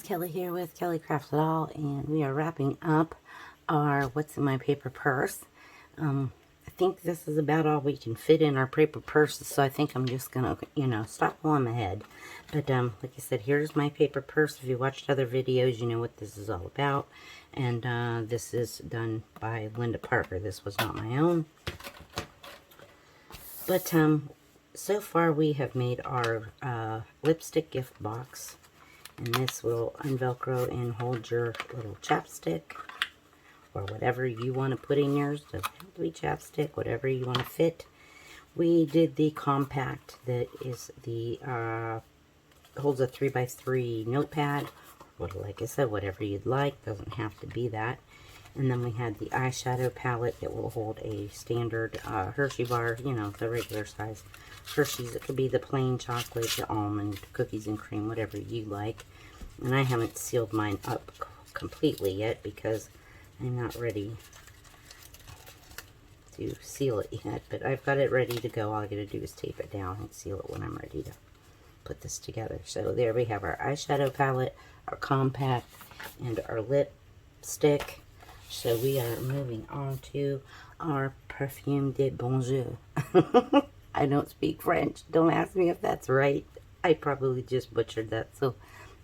Kelly here with Kelly Crafts It All, and we are wrapping up our What's in My Paper Purse. I think this is about all we can fit in our paper purses, so I think I'm just gonna, stop while I'm ahead. But like I said, here's my paper purse. If you watched other videos, you know what this is all about. And this is done by Linda Parker. This was not my own. But so far we have made our lipstick gift box. And this will unvelcro and hold your little chapstick or whatever you want to put in yours. Doesn't have to be chapstick, whatever you want to fit. We did the compact that is the holds a 3x3 notepad. Like I said, whatever you'd like. Doesn't have to be that. And then we had the eyeshadow palette that will hold a standard Hershey bar, you know, the regular size Hershey's. It could be the plain chocolate, the almond, cookies and cream, whatever you like. And I haven't sealed mine up completely yet because I'm not ready to seal it yet. But I've got it ready to go. All I gotta do is tape it down and seal it when I'm ready to put this together. So there we have our eyeshadow palette, our compact, and our lipstick. So we are moving on to our Perfume Bottle. I don't speak French. Don't ask me if that's right. I probably just butchered that. So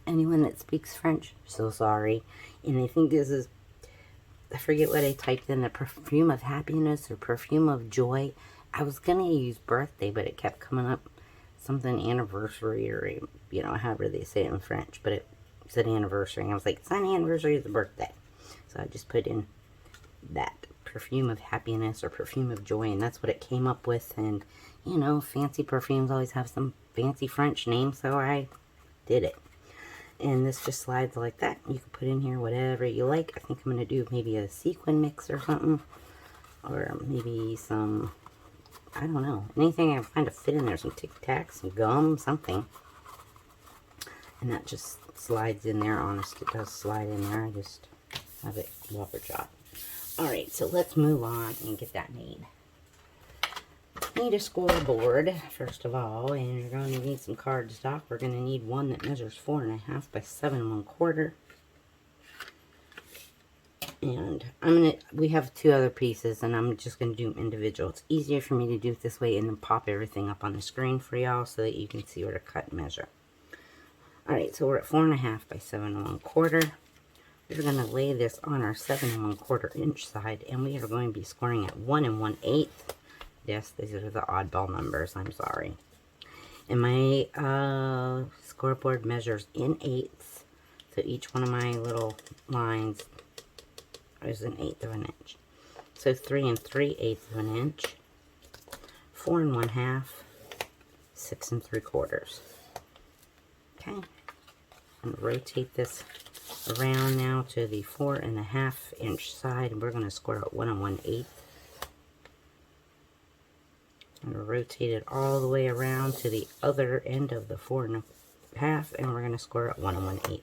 anyone that speaks French, so sorry. And I think this is, I forget what I typed in, the perfume of happiness or perfume of joy. I was going to use birthday, but it kept coming up something anniversary or, you know, however they say it in French. But it said anniversary. And I was like, it's not anniversary, it's a birthday. So I just put in that perfume of happiness or perfume of joy, and that's what it came up with. And, you know, fancy perfumes always have some fancy French name, so I did it. And this just slides like that. You can put in here whatever you like. I think I'm going to do maybe a sequin mix or something. Or maybe some, I don't know, anything I can find to fit in there. Some Tic Tacs, some gum, something. And that just slides in there. Honest, it does slide in there. I just have it water drop. Alright, so let's move on and get that made. Need a scoreboard, first of all, and you're going to need some cardstock. We're going to need one that measures 4.5 by 7 1/4. And we have 2 other pieces, and I'm just going to do them individual. It's easier for me to do it this way and then pop everything up on the screen for y'all so that you can see where to cut and measure. Alright, so we're at 4.5 by 7 1/4. We're going to lay this on our 7 1/4 inch side, and we are going to be scoring at 1 1/8. Yes, these are the oddball numbers. I'm sorry. And my scoreboard measures in eighths, so each one of my little lines is 1/8 of an inch. So 3 3/8 of an inch, 4 1/2, 6 3/4. Okay, I'm going to rotate this around now to the 4.5 inch side, and we're going to score at 1 1/8. I'm going to rotate it all the way around to the other end of the 4.5, and we're going to score at 1 1/8.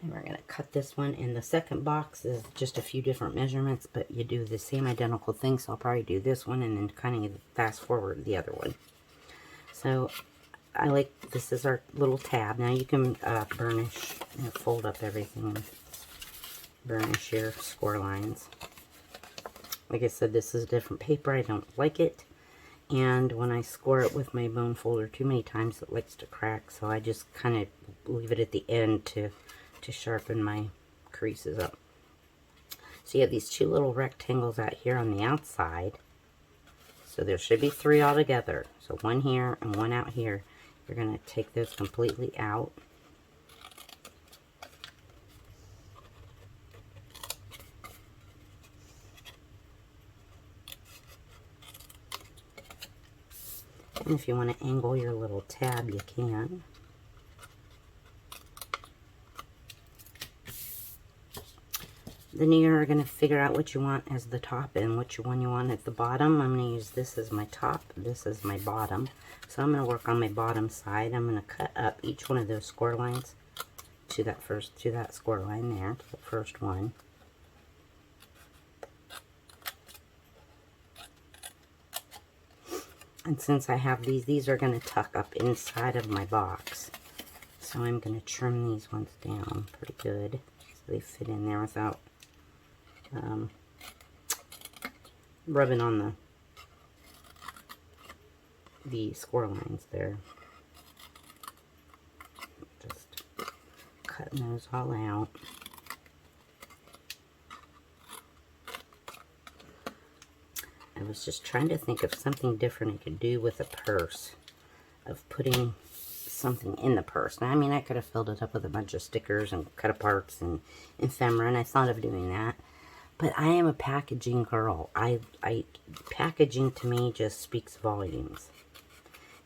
And we're going to cut this one. And the second box is just a few different measurements, but you do the same identical thing. So I'll probably do this one and then kind of fast forward the other one. So I like, this is our little tab. Now you can burnish, fold up everything and burnish your score lines. Like I said, this is a different paper. I don't like it. And when I score it with my bone folder too many times, it likes to crack. So I just kind of leave it at the end to sharpen my creases up. So you have these 2 little rectangles out here on the outside. So there should be 3 altogether. So 1 here and 1 out here. You're going to take those completely out. And if you want to angle your little tab, you can. Then you're going to figure out what you want as the top and which one you want at the bottom. I'm going to use this as my top, this is my bottom. So I'm going to work on my bottom side. I'm going to cut up each one of those score lines to that score line there, to the first one. And since I have these are going to tuck up inside of my box. So I'm going to trim these ones down pretty good so they fit in there without rubbing on the score lines there. Just cutting those all out. I was just trying to think of something different I could do with a purse, of putting something in the purse. Now, I mean, I could have filled it up with a bunch of stickers and cut aparts and ephemera, and I thought of doing that. But I am a packaging girl. Packaging to me just speaks volumes.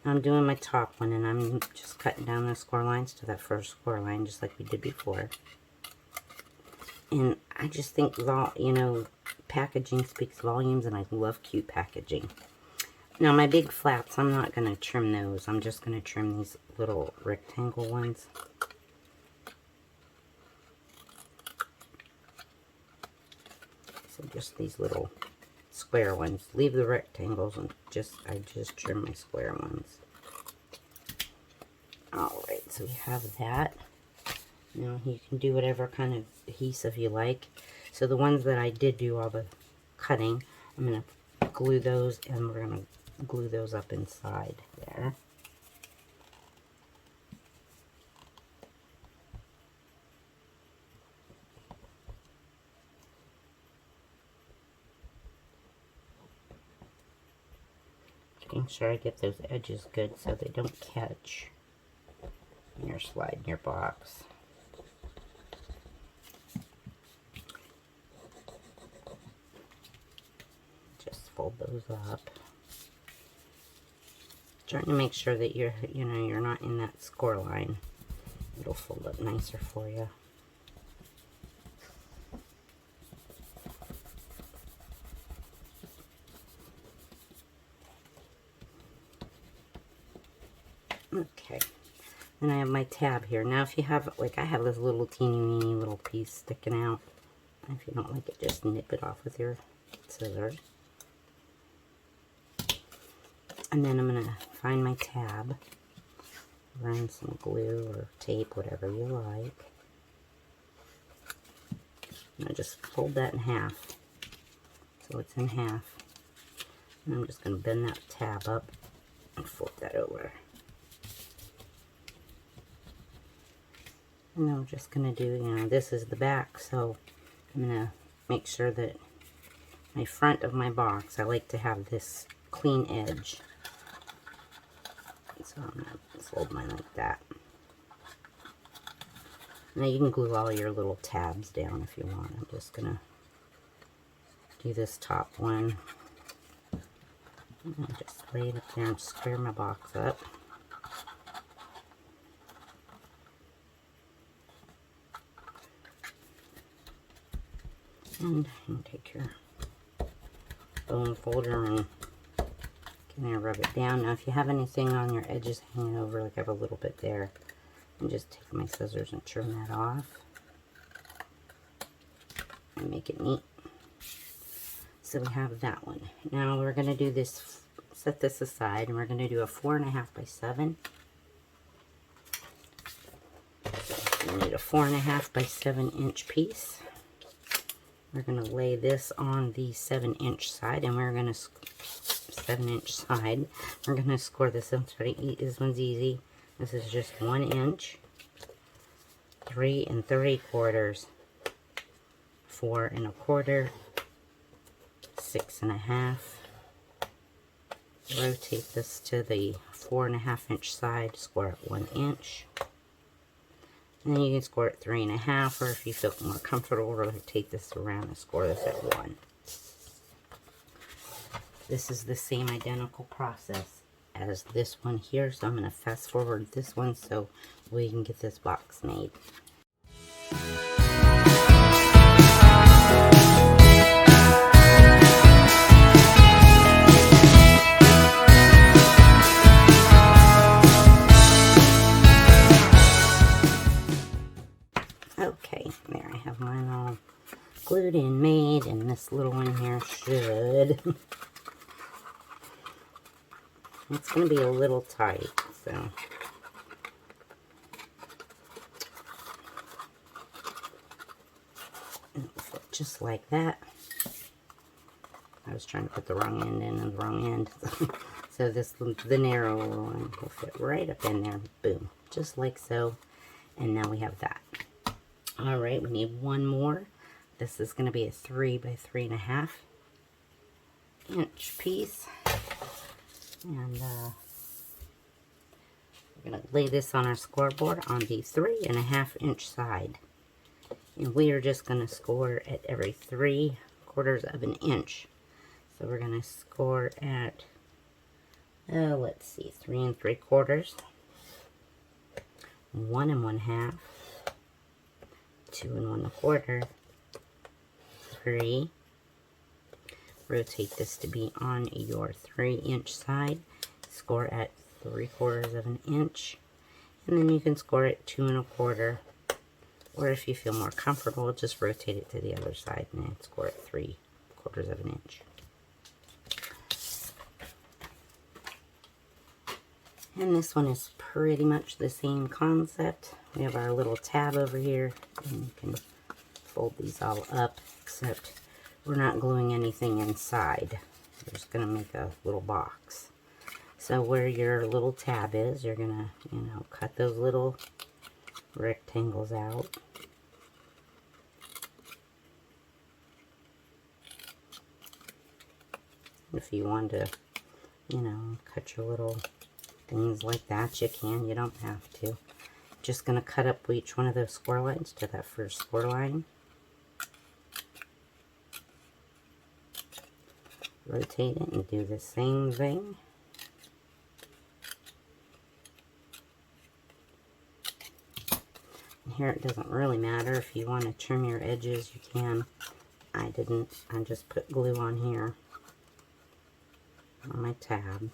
Now I'm doing my top one, and I'm just cutting down the score lines to that first score line, just like we did before. And I just think, you know, packaging speaks volumes, and I love cute packaging. Now my big flaps, I'm not going to trim those. I'm just going to trim these little rectangle ones. So just these little square ones. Leave the rectangles and I just trim my square ones. Alright, so we have that. Now you can do whatever kind of adhesive you like. So the ones that I did do all the cutting, I'm going to glue those, and we're going to glue those up inside there. Making sure I get those edges good so they don't catch when you're sliding your box. Just fold those up. Trying to make sure that you're not in that score line. It'll fold up nicer for you. Okay, then I have my tab here. Now if you have, like I have this little teeny weeny little piece sticking out. If you don't like it, just nip it off with your scissors. And then I'm going to find my tab, run some glue or tape, whatever you like. And I just fold that in half, so it's in half. And I'm just going to bend that tab up and fold that over. And I'm just going to do, this is the back, so I'm going to make sure that my front of my box, I like to have this clean edge. So I'm going to fold mine like that. Now you can glue all your little tabs down if you want. I'm just going to do this top one. And I'll just lay it up there and square my box up. And you take your bone folder and kind of rub it down. Now if you have anything on your edges hanging over, like I have a little bit there, and just take my scissors and trim that off and make it neat. So we have that one. Now we're going to do this, set this aside, and we're going to do a 4.5 by 7. We need a 4.5 by 7 inch piece. We're going to lay this on the 7-inch side, and we're going to 7-inch side. We're going to score this. This one's easy. This is just 1 inch, 3 3/4, 4 1/4, 6 1/2. Rotate this to the 4.5 inch side. Score it 1 inch. And then you can score it 3 1/2, or if you feel more comfortable, rotate this around and score this at 1. This is the same identical process as this one here, so I'm going to fast forward this one so we can get this box made. Okay, there I have mine all glued in, made, and this little one here should It's going to be a little tight, so. Just like that. I was trying to put the wrong end in and the wrong end. So the narrow one will fit right up in there. Boom. Just like so. And now we have that. All right, we need one more. This is going to be a 3 by 3.5 inch piece. And we're going to lay this on our scoreboard on the 3.5 inch side. And we are just going to score at every 3/4 of an inch. So we're going to score at, let's see, 3 3/4, 1 1/2, 2 1/4, 3. Rotate this to be on your 3-inch side. Score at 3/4 of an inch. And then you can score at 2 1/4. Or if you feel more comfortable, just rotate it to the other side and then score at 3/4 of an inch. And this one is pretty much the same concept. We have our little tab over here, and you can fold these all up, except we're not gluing anything inside. We're just going to make a little box. So where your little tab is, you're going to, cut those little rectangles out. If you want to, cut your little things like that, you can. You don't have to. Just going to cut up each one of those score lines to that first score line. Rotate it and do the same thing. And here it doesn't really matter. If you want to trim your edges, you can. I didn't. I just put glue on here on my tab.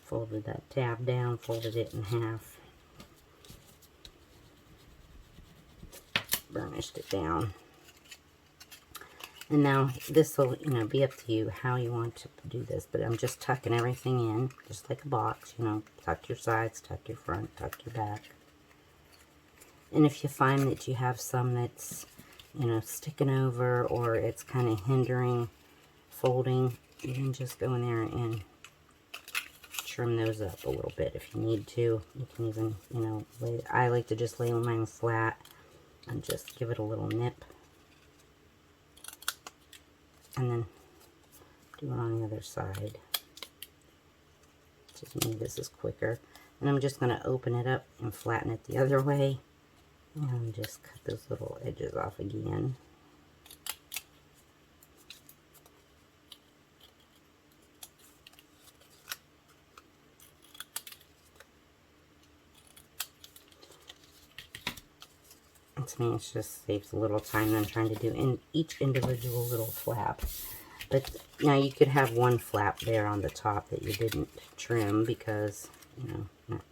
Folded that tab down, folded it in half, burnished it down. And now this will, be up to you how you want to do this, but I'm just tucking everything in, just like a box, tuck your sides, tuck your front, tuck your back. And if you find that you have some that's, sticking over or it's kind of hindering folding, you can just go in there and trim those up a little bit if you need to. You can even, I like to just lay mine flat and just give it a little nip. And then do it on the other side. Just me, this is quicker. And I'm just going to open it up and flatten it the other way. And just cut those little edges off again. To me, it just saves a little time than trying to do in each individual little flap. But now you could have one flap there on the top that you didn't trim because,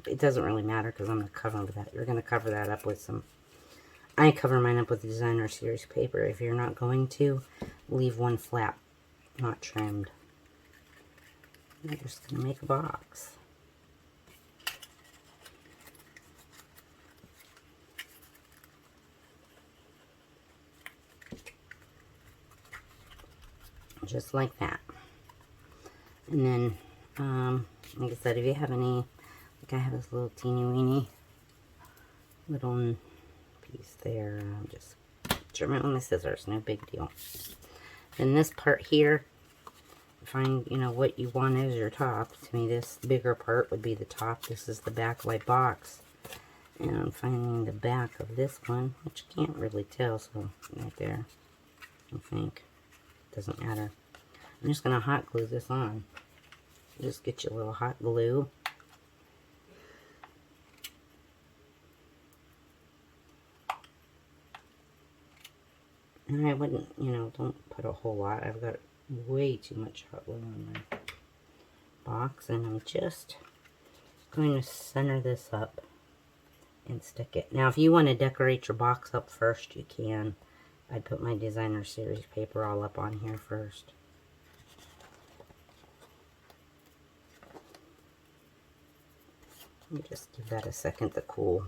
it doesn't really matter because I'm going to cover that. You're going to cover that up with some, I cover mine up with designer series paper. If you're not going to, leave one flap not trimmed. I'm just going to make a box. Just like that. And then, like I said, if you have any, like I have this little teeny weeny little piece there, just trim it with my scissors, no big deal. And this part here, find, what you want as your top. To me, this bigger part would be the top. This is the back of my box. And I'm finding the back of this one, which you can't really tell, so right there, I think. Doesn't matter. I'm just going to hot glue this on. Just get your little hot glue. And I wouldn't, don't put a whole lot. I've got way too much hot glue on my box. And I'm just going to center this up and stick it. Now, if you want to decorate your box up first, you can. I'd put my designer series paper all up on here first. Let me just give that a second to cool.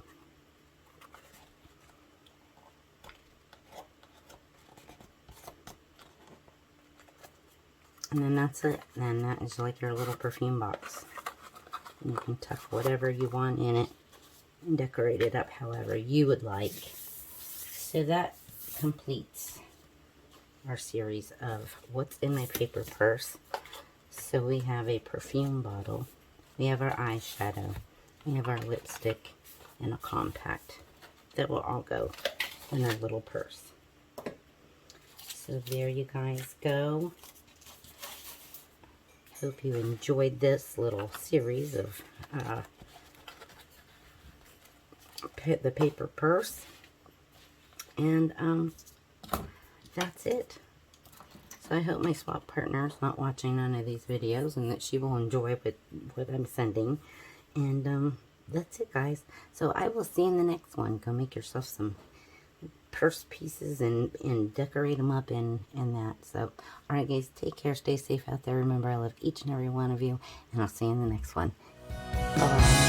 And then that's it. And that is like your little perfume box. And you can tuck whatever you want in it and decorate it up however you would like. So that completes our series of what's in my paper purse. So we have a perfume bottle, we have our eyeshadow, we have our lipstick, and a compact that will all go in our little purse. So there you guys go. Hope you enjoyed this little series of the paper purse. And that's it. So I hope my swap partner is not watching none of these videos and that she will enjoy what I'm sending. And that's it, guys. So I will see you in the next one. Go make yourself some purse pieces and decorate them up in that. So, alright guys, take care. Stay safe out there. Remember, I love each and every one of you. And I'll see you in the next one. Bye-bye.